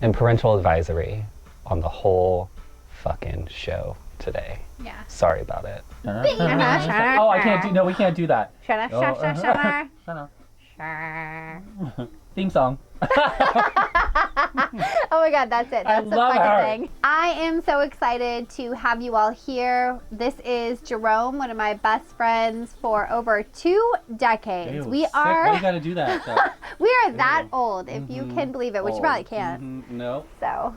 and parental advisory on the whole fucking show today. Yeah. Sorry about it. Oh, I can't do. No, we can't do that. Shut up. Theme song. Oh my god, that's it. That's the love fucking her. thing. I am so excited to have you all here. This is Jerome, one of my best friends for over 2 decades. Ew, we sick. are Why you gotta do that? though? we are that old, if you can believe it, which you probably can't. No. So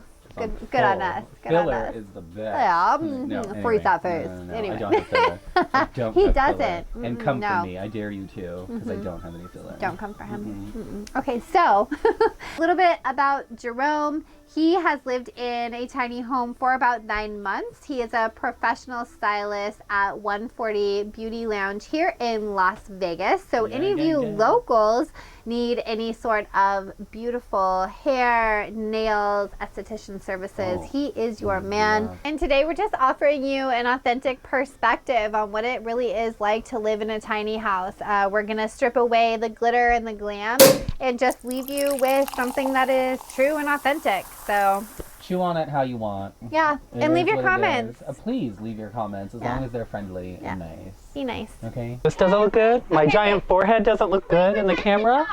good on us. Good on Filler us. is the best. Yeah, No, freeze anyway. that face. No, Anyway. I don't have filler. I don't He have doesn't. Filler. And come no. for me. I dare you to, because I don't have any filler. Don't come for him. Okay, so a little bit about Jerome. He has lived in a tiny home for about 9 months. He is a professional stylist at 140 Beauty Lounge here in Las Vegas. So any of you locals need any sort of beautiful hair, nails, esthetician services, he is your man. Yeah. And today we're just offering you an authentic perspective on what it really is like to live in a tiny house. We're gonna strip away the glitter and the glam and just leave you with something that is true and authentic. So Chew on it how you want. yeah, It and is leave your what it comments. is. Please leave your comments as long as they're friendly and nice. Be nice. Okay? This doesn't look good? My giant forehead doesn't look good in the camera?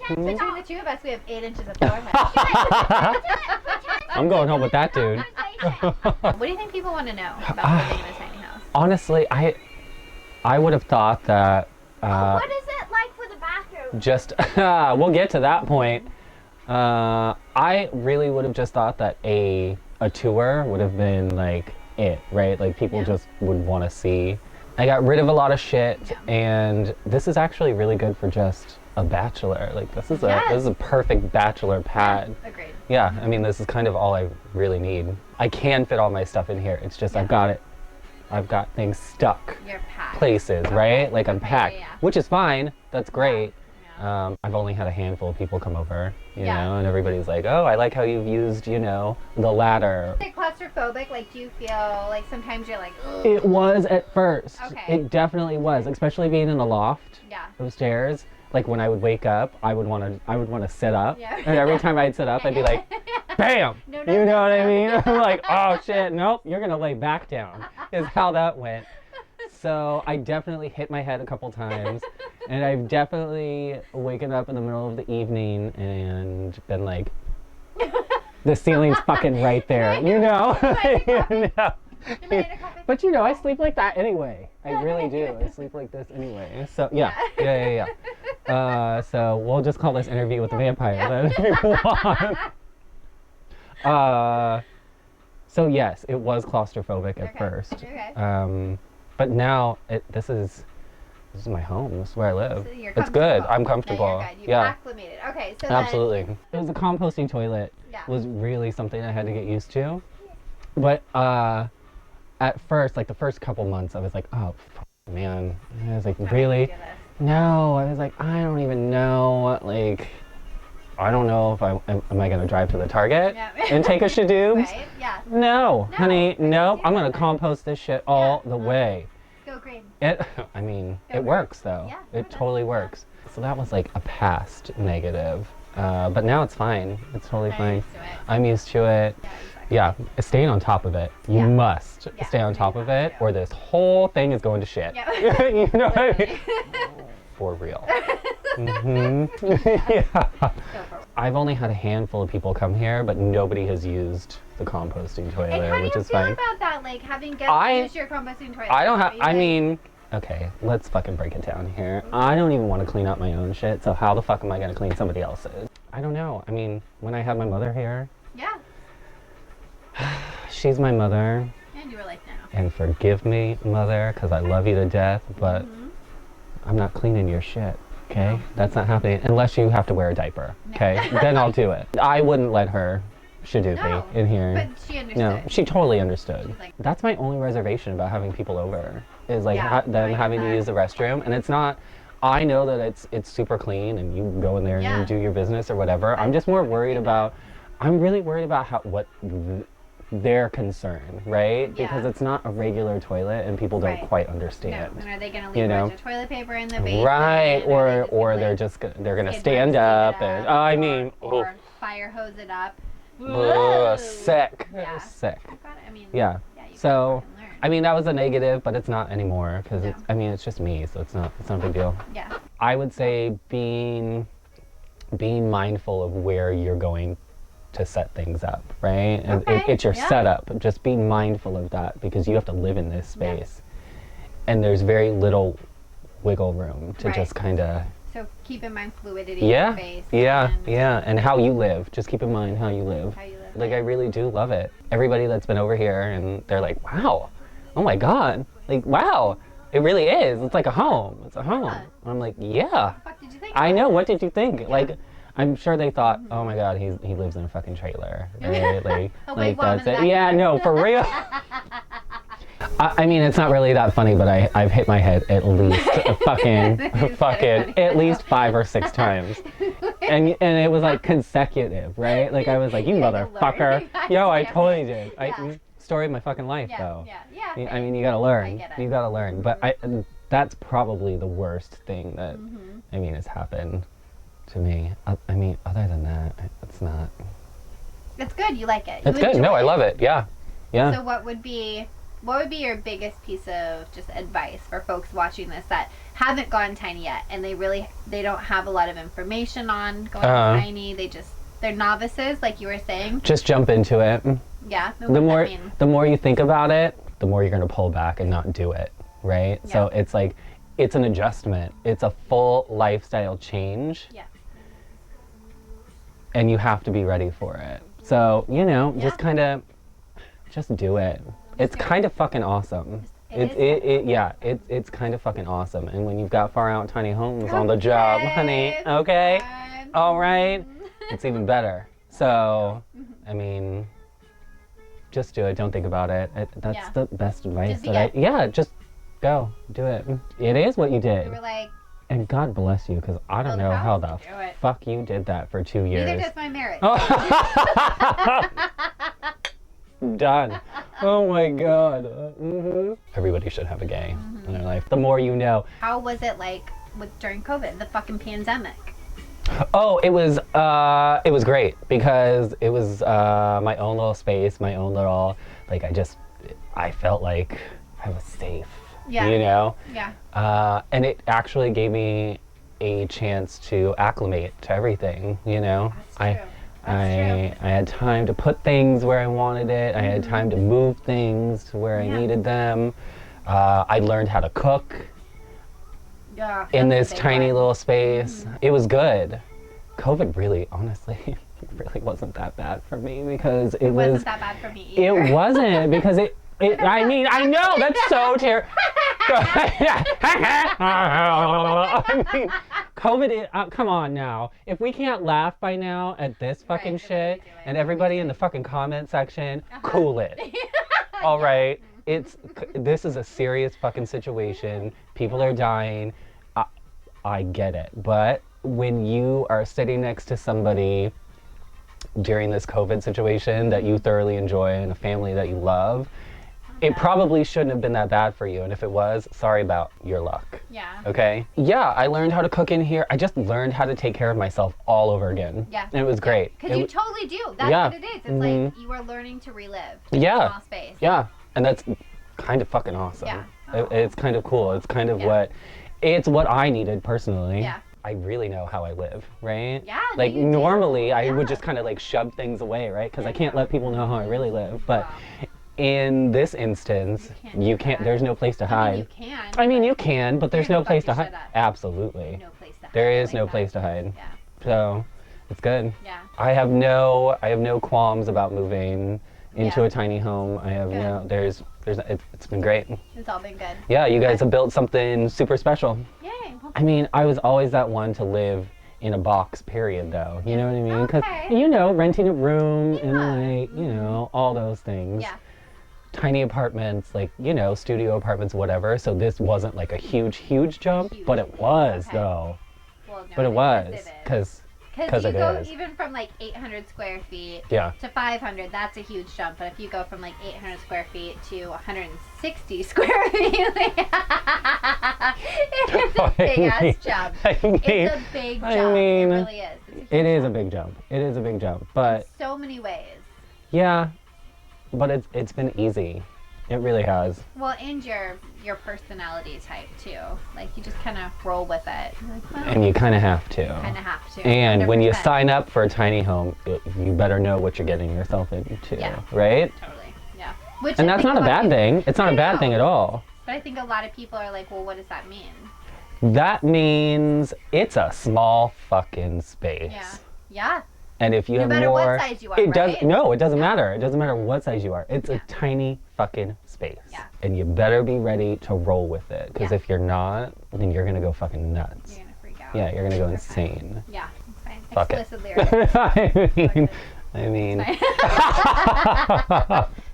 Between the two of us, we have 8 inches of forehead. I'm going home with that dude. What do you think people want to know about living in a tiny house? Honestly, I would have thought that What is it like for the bathroom? just we'll get to that point. I really would have just thought that a tour would have been like it, right? Like people just would want to see. I got rid of a lot of shit, and this is actually really good for just a bachelor. Like this is a perfect bachelor pad. Agreed. Yeah, I mean this is kind of all I really need. I can fit all my stuff in here. It's just I've got things stuck You're packed. places, right? Like I'm packed, yeah. which is fine. That's great. Yeah. I've only had a handful of people come over, you Yeah. know, and everybody's like, oh, I like how you've used, you know, the ladder. Is it claustrophobic? Like, do you feel like sometimes you're like, ugh? It was at first. Okay. It definitely was, especially being in the loft, Yeah. those stairs. Like when I would wake up, I would want to sit up, Yeah. and every time I'd sit up, I'd be like, bam! No, You know what I mean? I'm like, oh shit, nope, you're gonna lay back down, is how that went. So I definitely hit my head a couple times, and I've definitely waken up in the middle of the evening and been like, the ceiling's fucking right there, you know? You know? But you know, I sleep like that anyway. I really do. I sleep like this anyway. So yeah. So we'll just call this interview with the vampire then if you want. So yes, it was claustrophobic at first. Okay. But now this is my home. This is where I live. So you're It's good. comfortable. I'm No, comfortable. you're good. You've Yeah. acclimated. Okay, so Absolutely. It was a composting toilet. Yeah. Was really something I had to get used to. But at first, like the first couple months, I was like, oh, man. I was like, really? No. I was like, I don't even know. Like, I don't know if am I going to drive to the Target and take a Shadoobs? Right? Yeah. No, honey, nope. I'm going to compost this shit all the way. Go green. It works though. Yeah, It totally works. So that was like a past negative. But now it's fine. It's totally fine. Used to it. I'm used to it. Yeah, exactly. Yeah, staying on top of it. You must stay on top of it, or this whole thing is going to shit. Yeah. You know what I mean? For real. Yeah. I've only had a handful of people come here, but nobody has used the composting toilet, And how do which you is feel fine. about that? Like having guests use your composting toilet? I don't have. Are you I like- mean, okay, let's fucking break it down here. I don't even want to clean up my own shit, so how the fuck am I gonna clean somebody else's? I don't know. I mean, when I had my mother here, Yeah. she's my mother, And you were like, no. and forgive me, mother, because I love you to death, but I'm not cleaning your shit. Okay, that's not happening unless you have to wear a diaper. Okay, then I'll do it. I wouldn't let her shadoopy in here. But she understood. No, she totally understood. She's like- That's my only reservation about having people over is like Yeah, them I having get to that. use the restroom, and it's not. I know that it's super clean and you can go in there Yeah. and do your business or whatever. I'm just more worried about. I'm really worried about their concern, right? Because Yeah. it's not a regular toilet and people don't Right. quite No. understand. And are they going to leave You a know? bunch of toilet paper in the basement? Right, Or or are they they're just just they're gonna kids stand might up clean it and I mean, or fire hose it up. Sick. Yeah. Sick. I mean, Yeah. you So, gotta learn. I mean, that was a negative, but it's not anymore because No. it's just me, so it's not a big deal. Yeah. I would say being mindful of where you're going to set things up, right? And Okay, it's your yeah. setup. Just be mindful of that because you have to live in this space, and there's very little wiggle room to Right. just kind of. So keep in mind fluidity Yeah, in space. yeah, and yeah, and how you live. Just keep in mind how you live. How you live. Like, I really do love it. Everybody that's been over here and they're like, wow, oh my God, like, wow, it really is. It's like a home. It's a home. Yeah. And I'm like, yeah. What the fuck did you think? I know. What did you think? Like, I'm sure they thought, oh my God, he lives in a fucking trailer, right? Like, A like wigwam that's in it. the Yeah, no, for real. I mean, it's not really that funny, but I've hit my head at least at least 5 or 6 times, and it was like consecutive, right? Like I was like, you Yeah, you motherfucker. learned. Yo, I Yeah. totally did. Yeah. Story of my fucking life, Yeah, though. yeah. I mean, you gotta learn. get it. You gotta learn. But that's probably the worst thing that I mean has happened to me. I mean, other than that, it's not. It's good. You like it. It's You good. enjoy No, I love it. Yeah, yeah. So what would be your biggest piece of just advice for folks watching this that haven't gone tiny yet and they don't have a lot of information on going tiny? They're novices, like you were saying. Just jump into it. Yeah. The more you think about it, the more you're gonna pull back and not do it, right? Yeah. So it's like, it's an adjustment. It's a full lifestyle change. Yeah. And you have to be ready for it. So, just do it. It's do it. kind of fucking awesome. It's kind of fucking awesome. And when you've got far out tiny homes on the job, honey, okay? All right. It's even better. So, I mean, just do it. Don't think about it. That's the best advice just go. Do it. It is what you did. We were like, And God bless you, because I don't Build a know how house, the do it. fuck you did that for 2 years. neither does my marriage. Done. Oh my God. Everybody should have a gay in their life. The more you know. How was it like during COVID, the fucking pandemic? Oh, it was great because it was my own little space, my own little, like, I felt like I was safe. Yeah. Yeah. And it actually gave me a chance to acclimate to everything, That's true. I had time to put things where I wanted it. I had time to move things to where I needed them. I learned how to cook in this tiny little space. It was good. COVID really, honestly, really wasn't that bad for me because it wasn't that bad for me either. It wasn't because I mean, I know that's so terrible. I mean, COVID, come on now. If we can't laugh by now at this fucking Right, shit, what are we and everybody in the fucking comment section, cool it. All right? This is a serious fucking situation. People are dying. I get it. But when you are sitting next to somebody during this COVID situation that you thoroughly enjoy and a family that you love, it probably shouldn't have been that bad for you. And if it was, sorry about your luck. Yeah. Okay? Yeah, I learned how to cook in here. I just learned how to take care of myself all over again. Yeah. And it was great. Because you totally do. That's Yeah. what it is. It's like you are learning to relive in Yeah. a small space. Yeah. And that's kind of fucking awesome. Yeah. It's kind of cool. It's kind of it's what I needed personally. Yeah. I really know how I live, right? Yeah, Like you do. normally I would just kind of like shove things away, right? Because I can't let people know how I really live. But in this instance, you can't. There's no place to hide. I mean, you can. But there's no place to hide. shut up. Absolutely. No place to hide. There is like no that. place to hide. Yeah. So, it's good. Yeah. I have no qualms about moving into Yeah. a tiny home. I have Good. it's been great. It's all been good. Yeah, you guys have built something super special. Yay. Well, I mean, I was always that one to live in a box, period, though. You know what I mean? Because, Okay. renting a room and, Yeah. like, all those things. Yeah. Tiny apartments, like, studio apartments, whatever. So this wasn't like a huge jump, but it was, Okay. though. Well, no, But it was, yes, it is. because Because you it go is. even from like 800 square feet Yeah. to 500, that's a huge jump. But if you go from like 800 square feet to 160 square feet, it's a big ass jump. It's a big jump. I mean, it really is. it is a big jump. It is a big jump. But So many ways. yeah, but it's been easy. It really has. Well, and your personality type too. Like you just kind of roll with it. You're like, well, And you kind of have to. kind of have to. And when you 100%. sign up for a tiny home, you better know what you're getting yourself into, Yeah. right? Totally. Yeah. Which And I that's think not a lot of bad thing. It's not I a bad know. thing at all. But I think a lot of people are like, well, what does that mean? That means it's a small fucking space. Yeah. Yeah. And if you No have matter more, what size you are, it does right? no, it doesn't matter. It doesn't matter what size you are. It's a Yeah. tiny fucking space. Yeah. And you better be ready to roll with it. Because Yeah. if you're not, then you're gonna go fucking nuts. You're gonna freak out. Yeah, you're gonna go Okay. insane. Yeah. It's fine. Fuck it. Explicit lyrics. I mean, Fine.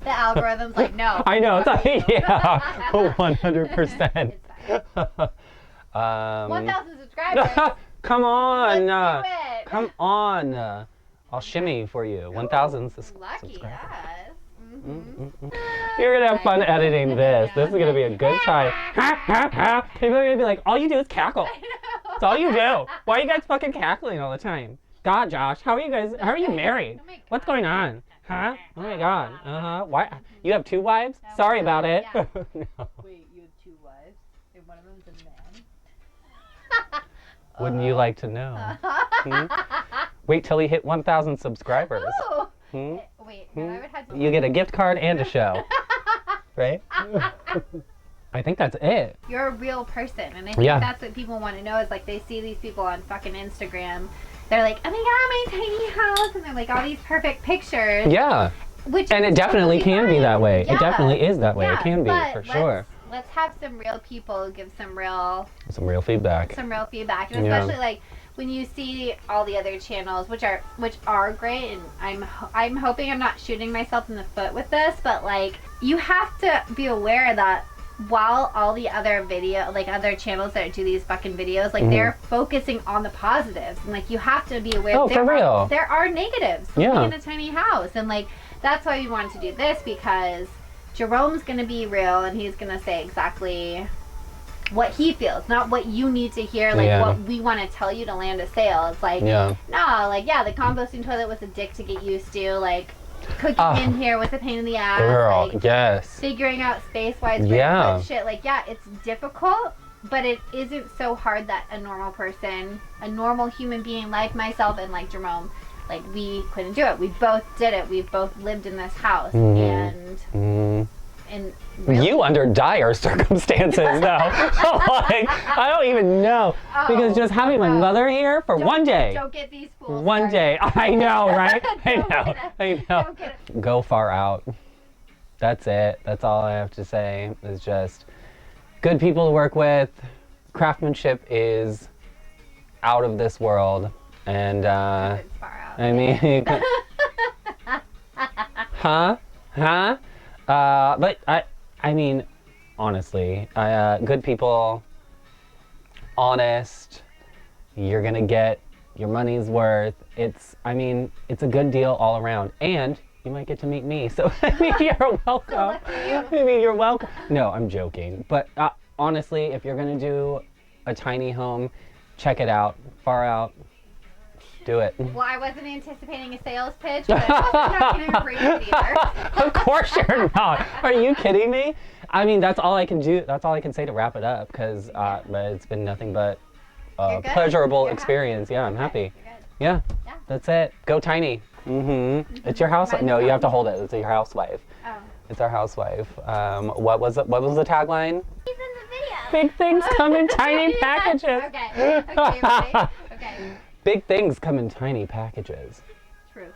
The algorithm's like, no. I know. It's like, yeah, It's 100%. fine. 1,000 subscribers. Come on. Let's do it. Come on. I'll shimmy for you. 1,000 Lucky subscribers. us. Mm-hmm. You're gonna have fun editing this. This is gonna be a good time. People are gonna be like, all you do is cackle. That's all you do. Why are you guys fucking cackling all the time? God, Josh, how are you guys? How are you married? Oh my God. What's going on? Huh? Oh my God. Why? You have 2 wives? Sorry about it. Yeah. No. Wait, you have 2 wives? And one of them's a man? Wouldn't you like to know? Hmm? Wait till he hit 1,000 subscribers. Oh. Hmm? Wait, no, I would have to. You get a gift card and a show, right? I think that's it. You're a real person, and I think Yeah. that's what people want to know is like they see these people on fucking Instagram. They're like, oh my God, my tiny house, and they're like all these perfect pictures. Yeah. Which And it is definitely totally can be fine. that way. Yeah. It definitely is that way. Yeah, It can be, but for sure. Let's have some real people give some real Feedback. feedback, and Yeah. especially like when you see all the other channels, which are great, and I'm hoping I'm not shooting myself in the foot with this, but like you have to be aware that while all the other other channels that do these fucking videos, like they're focusing on the positives, and like you have to be aware. Oh, for real. There are negatives Yeah. living in a tiny house, and like that's why we wanted to do this, because Jerome's gonna be real, and he's gonna say exactly what he feels, not what you need to hear, like Yeah. what we want to tell you to land a sale. It's like, Yeah. no, like, yeah, the composting toilet was a dick to get used to, like, cooking in here was a pain in the ass, Girl, like, yes. figuring out space-wise Yeah. shit, like, yeah, it's difficult, but it isn't so hard that a normal person, a normal human being like myself and like Jerome, like, we couldn't do it. We both did it. We've both lived in this house, and really, You under dire circumstances, though. Like, I don't even know. Because just having my mother here for one day. Don't get these fools One day. I know, right? I Don't know. get it. I know. Don't get it. Go far out. That's it. That's all I have to say. Is just good people to work with. Craftsmanship is out of this world. And, It's far out. I mean, huh? But I mean, honestly, good people, honest. You're gonna get your money's worth. It's a good deal all around, and you might get to meet me. So I mean, you're welcome. I mean, you're welcome. No, I'm joking. But honestly, if you're gonna do a tiny home, check it out. Far out. Do it. Well, I wasn't anticipating a sales pitch, but I'm not going to embrace it either. Of course you're not. Are you kidding me? I mean, that's all I can do. That's all I can say to wrap it up, because but it's been nothing but a You're good. pleasurable You're experience. Yeah, I'm happy. You're good. Yeah, Yeah. that's it. Go tiny. It's your house. No, you have to hold it. It's your housewife. Oh. It's our housewife. What was it? What was the tagline? He's in the video. Big things come in tiny packages. Okay. Okay, ready? Okay. Big things come in tiny packages. True.